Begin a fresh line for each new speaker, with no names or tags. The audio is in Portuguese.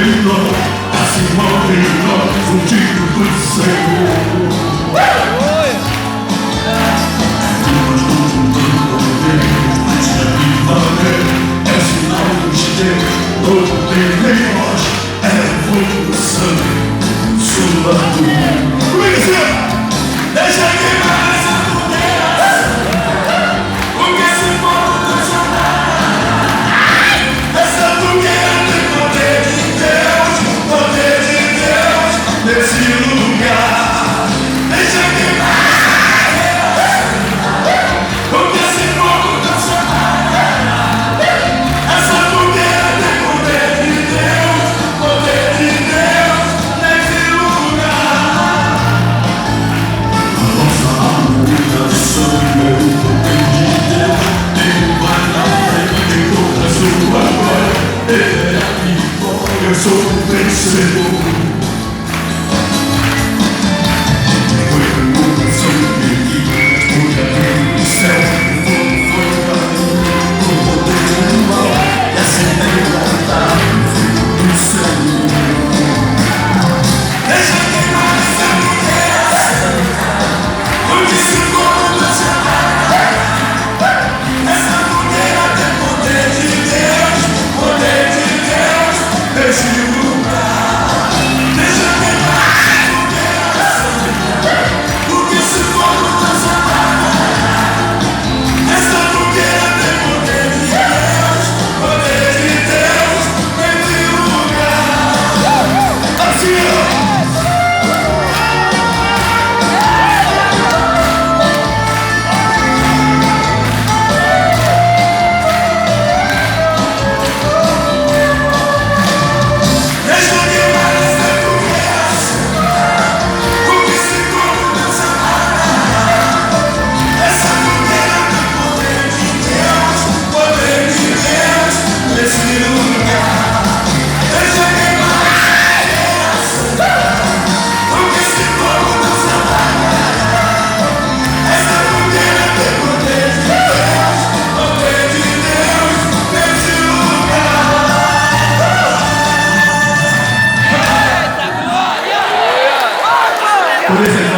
em nós, acima em nós, o digno do Senhor. Nós nos juntamos a Deus, mas a vitória é sinal de Deus. Todo Deus em nós é evolução, sua luz. Como é que é? Deixa queimar essa fogueira, porque se for funcionar, essa fogueira tem poder de Deus nesse lugar. Deixa queimar, porque se for funcionar, essa fogueira tem poder de Deus nesse lugar. A nossa alma de sangue é o poder de Deus. Ele vai na frente em toda a sua glória. Ele é a vitória, eu sou o vencedor. Foi o mundo sangue que escuta do céu. O fogo foi caminho com o poder do mal. E acendeu o altar no filho do Senhor. Deixa queimar essa fogueira, porque se for funcionar, essa fogueira tem poder de Deus nesse lugar. Deixa queimar essa fogueira, porque se for funcionar, essa fogueira tem poder de Deus nesse lugar. Assim, ó. Deixa queimar essa fogueira, porque se for funcionar, essa fogueira tem poder de Deus nesse lugar. Deixa queimar essa, porque se for funcionar, essa fogueira tem poder de Deus nesse lugar. Por exemplo,